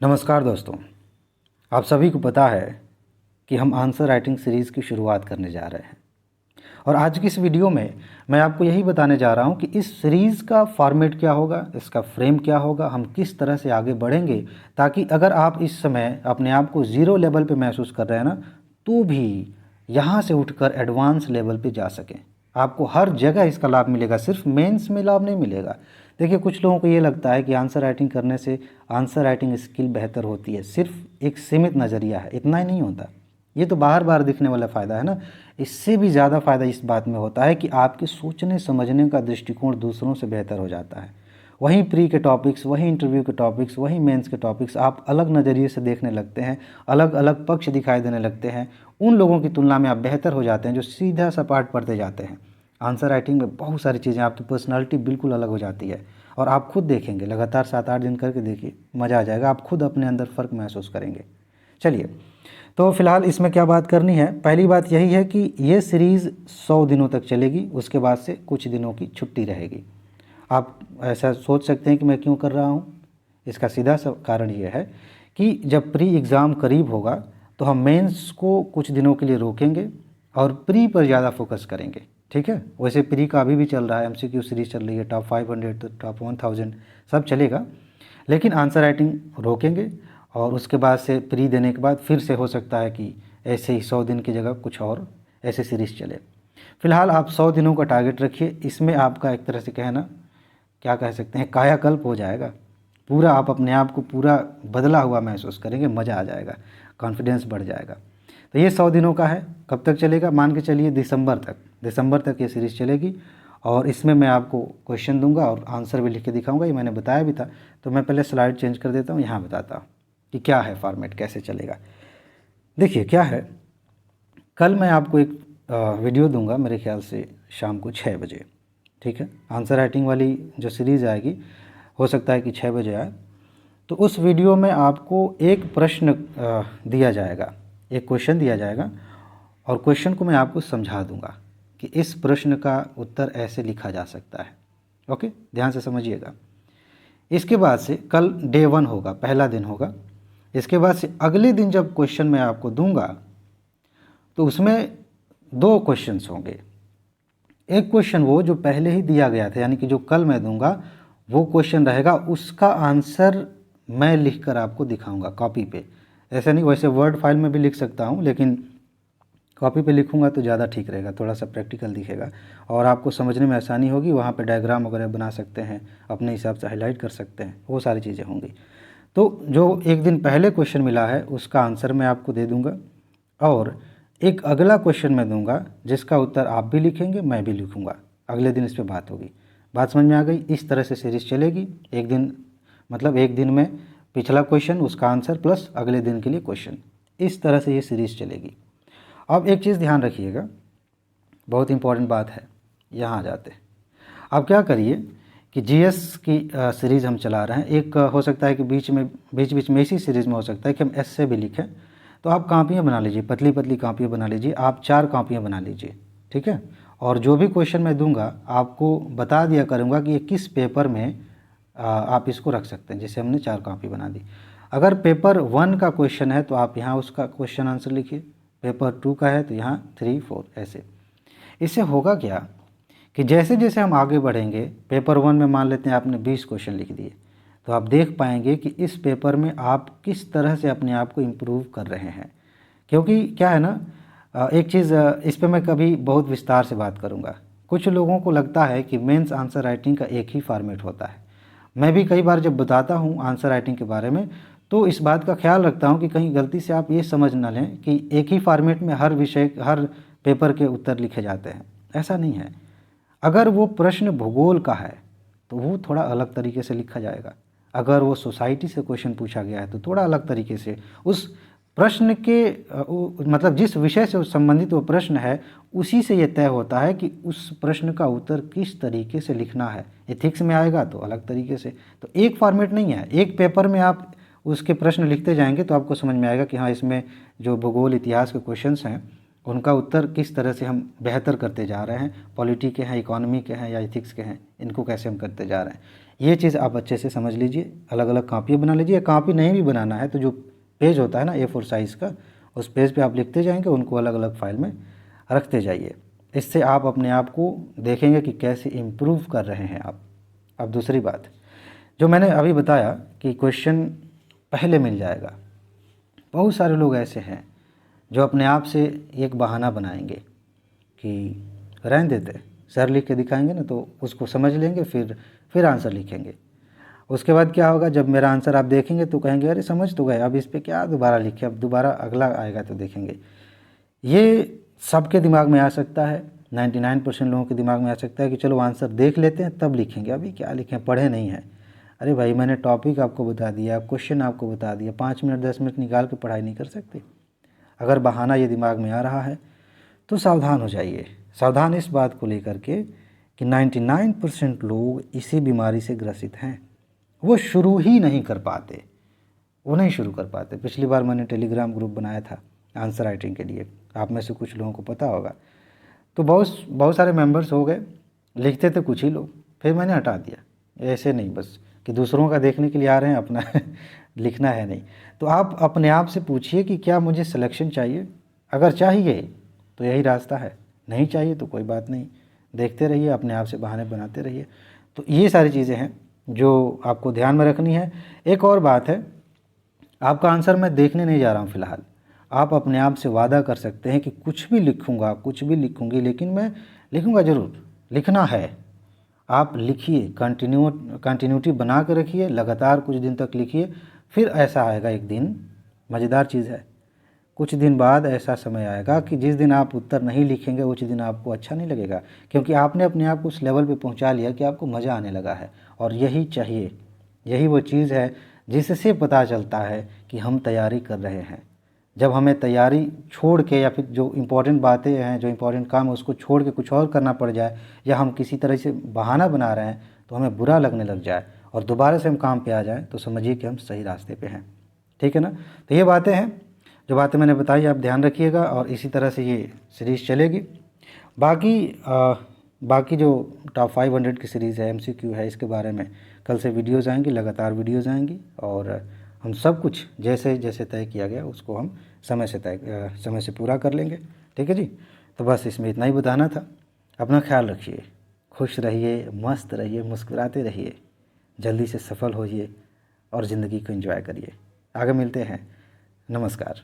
नमस्कार दोस्तों, आप सभी को पता है कि हम आंसर राइटिंग सीरीज़ की शुरुआत करने जा रहे हैं। और आज की इस वीडियो में मैं आपको यही बताने जा रहा हूं कि इस सीरीज़ का फॉर्मेट क्या होगा, इसका फ्रेम क्या होगा, हम किस तरह से आगे बढ़ेंगे, ताकि अगर आप इस समय अपने आप को ज़ीरो लेवल पे महसूस कर रहे हैं ना, तो भी यहाँ से उठकर एडवांस लेवल पे जा सकें। आपको हर जगह इसका लाभ मिलेगा, सिर्फ मेंस में लाभ नहीं मिलेगा। देखिए, कुछ लोगों को ये लगता है कि आंसर राइटिंग करने से आंसर राइटिंग स्किल बेहतर होती है। सिर्फ एक सीमित नज़रिया है, इतना ही नहीं होता। ये तो बार बार दिखने वाला फ़ायदा है ना। इससे भी ज़्यादा फ़ायदा इस बात में होता है कि आपके सोचने समझने का दृष्टिकोण दूसरों से बेहतर हो जाता है। वहीं प्री के टॉपिक्स, वहीं इंटरव्यू के टॉपिक्स, वहीं मेंस के टॉपिक्स आप अलग नज़रिए से देखने लगते हैं, अलग अलग पक्ष दिखाई देने लगते हैं। उन लोगों की तुलना में आप बेहतर हो जाते हैं जो सीधा सपाट पढ़ते जाते हैं। आंसर राइटिंग में बहुत सारी चीज़ें, आपकी पर्सनालिटी बिल्कुल अलग हो जाती है। और आप खुद देखेंगे, लगातार 7-8 दिन करके देखिए, मज़ा आ जाएगा। आप खुद अपने अंदर फ़र्क महसूस करेंगे। चलिए, तो फ़िलहाल इसमें क्या बात करनी है। पहली बात यही है कि ये सीरीज़ 100 दिनों तक चलेगी, उसके बाद से कुछ दिनों की छुट्टी रहेगी। आप ऐसा सोच सकते हैं कि मैं क्यों कर रहा हूँ। इसका सीधा सा कारण ये है कि जब प्री एग्ज़ाम करीब होगा तो हम मेंस को कुछ दिनों के लिए रोकेंगे और प्री पर ज़्यादा फोकस करेंगे। ठीक है, वैसे प्री का अभी भी चल रहा है, एमसीक्यू सीरीज़ चल रही है, टॉप 500 तो टॉप 1000 सब चलेगा, लेकिन आंसर राइटिंग रोकेंगे। और उसके बाद से प्री देने के बाद फिर से हो सकता है कि ऐसे ही 100 दिन की जगह कुछ और ऐसे सीरीज़ चले। फ़िलहाल आप 100 दिनों का टारगेट रखिए। इसमें आपका एक तरह से कहना, क्या कह सकते हैं, कायाकल्प हो जाएगा। पूरा आप अपने आप को पूरा बदला हुआ महसूस करेंगे, मज़ा आ जाएगा, कॉन्फिडेंस बढ़ जाएगा। तो ये 100 दिनों का है। कब तक चलेगा? मान के चलिए दिसंबर तक ये सीरीज़ चलेगी। और इसमें मैं आपको क्वेश्चन दूंगा और आंसर भी लिख के दिखाऊंगा। ये मैंने बताया भी था। तो मैं पहले स्लाइड चेंज कर देता हूँ, यहाँ बताता हूँ कि क्या है फॉर्मेट, कैसे चलेगा। देखिए क्या है, कल मैं आपको एक वीडियो दूंगा, मेरे ख्याल से शाम को 6 बजे। ठीक है, आंसर राइटिंग वाली जो सीरीज़ आएगी, हो सकता है कि 6 बजे आए। तो उस वीडियो में आपको एक प्रश्न दिया जाएगा, एक क्वेश्चन दिया जाएगा, और क्वेश्चन को मैं आपको समझा दूंगा कि इस प्रश्न का उत्तर ऐसे लिखा जा सकता है। ओके, ध्यान से समझिएगा। इसके बाद से कल डे 1 होगा, पहला दिन होगा। इसके बाद से अगले दिन जब क्वेश्चन मैं आपको दूंगा तो उसमें 2 क्वेश्चंस होंगे। एक क्वेश्चन वो जो पहले ही दिया गया था, यानी कि जो कल मैं दूंगा वो क्वेश्चन रहेगा, उसका आंसर मैं लिखकर आपको दिखाऊंगा कॉपी पे। ऐसा नहीं, वैसे वर्ड फाइल में भी लिख सकता हूँ, लेकिन कॉपी पे लिखूंगा तो ज़्यादा ठीक रहेगा, थोड़ा सा प्रैक्टिकल दिखेगा और आपको समझने में आसानी होगी। वहाँ पे डायग्राम वगैरह बना सकते हैं, अपने हिसाब से हाईलाइट कर सकते हैं, वो सारी चीज़ें होंगी। तो जो एक दिन पहले क्वेश्चन मिला है उसका आंसर मैं आपको दे दूँगा, और एक अगला क्वेश्चन मैं दूंगा जिसका उत्तर आप भी लिखेंगे, मैं भी लिखूंगा। अगले दिन इस पर बात होगी। बात समझ में आ गई? इस तरह से सीरीज़ चलेगी। एक दिन, मतलब एक दिन में पिछला क्वेश्चन, उसका आंसर, प्लस अगले दिन के लिए क्वेश्चन। इस तरह से ये सीरीज़ चलेगी। अब एक चीज़ ध्यान रखिएगा, बहुत इंपॉर्टेंट बात है। यहाँ आ जाते हैं। अब क्या करिए कि जीएस की सीरीज़ हम चला रहे हैं। एक हो सकता है कि बीच बीच में इसी सीरीज़ में हो सकता है कि हम ऐसे भी लिखें। तो आप कापियाँ बना लीजिए, पतली पतली कापियाँ बना लीजिए। आप 4 कापियाँ बना लीजिए, ठीक है। और जो भी क्वेश्चन मैं दूंगा आपको बता दिया करूँगा कि ये किस पेपर में आप इसको रख सकते हैं। जैसे हमने 4 कापी बना दी। अगर पेपर 1 का क्वेश्चन है तो आप यहाँ उसका क्वेश्चन आंसर लिखिए, पेपर 2 का है तो यहाँ 3, 4 ऐसे। इससे होगा क्या कि जैसे जैसे हम आगे बढ़ेंगे, पेपर 1 में मान लेते हैं आपने 20 क्वेश्चन लिख दिए, तो आप देख पाएंगे कि इस पेपर में आप किस तरह से अपने आप को इम्प्रूव कर रहे हैं। क्योंकि क्या है ना, एक चीज़ इस पे मैं कभी बहुत विस्तार से बात करूँगा। कुछ लोगों को लगता है कि मेंस आंसर राइटिंग का एक ही फॉर्मेट होता है। मैं भी कई बार जब बताता हूँ आंसर राइटिंग के बारे में तो इस बात का ख्याल रखता हूँ कि कहीं गलती से आप ये समझ ना लें कि एक ही फॉर्मेट में हर विषय, हर पेपर के उत्तर लिखे जाते हैं। ऐसा नहीं है। अगर वो प्रश्न भूगोल का है तो वो थोड़ा अलग तरीके से लिखा जाएगा। अगर वो सोसाइटी से क्वेश्चन पूछा गया है तो थोड़ा अलग तरीके से उस प्रश्न के मतलब जिस विषय से संबंधित वो प्रश्न है उसी से ये तय होता है कि उस प्रश्न का उत्तर किस तरीके से लिखना है। एथिक्स में आएगा तो अलग तरीके से। तो एक फॉर्मेट नहीं है। एक पेपर में आप उसके प्रश्न लिखते जाएंगे तो आपको समझ में आएगा कि हाँ, इसमें जो भूगोल इतिहास के क्वेश्चंस हैं उनका उत्तर किस तरह से हम बेहतर करते जा रहे हैं, पॉलिटी के हैं, इकोनॉमी के हैं या एथिक्स के हैं, इनको कैसे हम करते जा रहे हैं, ये चीज़ आप अच्छे से समझ लीजिए। अलग अलग कापियाँ बना लीजिए। कापी नहीं भी बनाना है तो जो पेज होता है ना A4 साइज़ का, उस पेज पे आप लिखते जाएंगे, उनको अलग अलग फाइल में रखते जाइए। इससे आप अपने आप को देखेंगे कि कैसे इम्प्रूव कर रहे हैं आप। अब दूसरी बात, जो मैंने अभी बताया कि क्वेश्चन पहले मिल जाएगा, बहुत सारे लोग ऐसे हैं जो अपने आप से एक बहाना बनाएंगे कि रहने देते, सर लिख के दिखाएंगे ना तो उसको समझ लेंगे, फिर आंसर लिखेंगे। उसके बाद क्या होगा, जब मेरा आंसर आप देखेंगे तो कहेंगे अरे समझ तो गए, अब इस पे क्या दोबारा लिखे, अब दोबारा अगला आएगा तो देखेंगे। ये सबके दिमाग में आ सकता है, 99% लोगों के दिमाग में आ सकता है कि चलो आंसर देख लेते हैं तब लिखेंगे, अभी क्या लिखें, पढ़े नहीं हैं। अरे भाई, मैंने टॉपिक आपको बता दिया, क्वेश्चन आपको बता दिया, 5 मिनट 10 मिनट निकाल के पढ़ाई नहीं कर सकते। अगर बहाना ये दिमाग में आ रहा है तो सावधान हो जाइए। सावधान इस बात को लेकर के कि 99% लोग इसी बीमारी से ग्रसित हैं, वो शुरू ही नहीं कर पाते, वो नहीं शुरू कर पाते। पिछली बार मैंने टेलीग्राम ग्रुप बनाया था आंसर राइटिंग के लिए, आप में से कुछ लोगों को पता होगा। तो बहुत सारे मेंबर्स हो गए, लिखते थे कुछ ही लोग, फिर मैंने हटा दिया। ऐसे नहीं बस कि दूसरों का देखने के लिए आ रहे हैं, अपना लिखना है नहीं। तो आप अपने आप से पूछिए कि क्या मुझे सिलेक्शन चाहिए। अगर चाहिए तो यही रास्ता है, नहीं चाहिए तो कोई बात नहीं, देखते रहिए, अपने आप से बहाने बनाते रहिए। तो ये सारी चीज़ें हैं जो आपको ध्यान में रखनी है। एक और बात है, आपका आंसर मैं देखने नहीं जा रहा हूँ फ़िलहाल। आप अपने आप से वादा कर सकते हैं कि कुछ भी लिखूँगा, कुछ भी लिखूँगी, लेकिन मैं लिखूँगा ज़रूर, लिखना है। आप लिखिए, कंटिन्यूटी बना के रखिए, लगातार कुछ दिन तक लिखिए, फिर ऐसा आएगा एक दिन, मज़ेदार चीज़ है, कुछ दिन बाद ऐसा समय आएगा कि जिस दिन आप उत्तर नहीं लिखेंगे उस दिन आपको अच्छा नहीं लगेगा, क्योंकि आपने अपने आप को उस लेवल पे पहुंचा लिया कि आपको मज़ा आने लगा है। और यही चाहिए, यही वो चीज़ है जिससे पता चलता है कि हम तैयारी कर रहे हैं। जब हमें तैयारी छोड़ के या फिर जो इम्पोर्टेंट बातें हैं, जो इम्पोर्टेंट काम है, उसको छोड़ के कुछ और करना पड़ जाए, या हम किसी तरह से बहाना बना रहे हैं तो हमें बुरा लगने लग जाए और दोबारा से हम काम पे आ जाएं, तो समझिए कि हम सही रास्ते पे हैं। ठीक है ना। तो ये बातें हैं, जो बातें मैंने बताई आप ध्यान रखिएगा, और इसी तरह से ये सीरीज़ चलेगी। बाकी जो टॉप 500 की सीरीज़ है, MCQ है, इसके बारे में कल से वीडियोज़ आएंगी, लगातार वीडियोज़ आएंगी, और हम सब कुछ जैसे जैसे तय किया गया उसको हम समय से पूरा कर लेंगे। ठीक है जी। तो बस इसमें इतना ही बताना था। अपना ख्याल रखिए, खुश रहिए, मस्त रहिए, मुस्कुराते रहिए, जल्दी से सफल होइए और ज़िंदगी को एंजॉय करिए। आगे मिलते हैं। नमस्कार।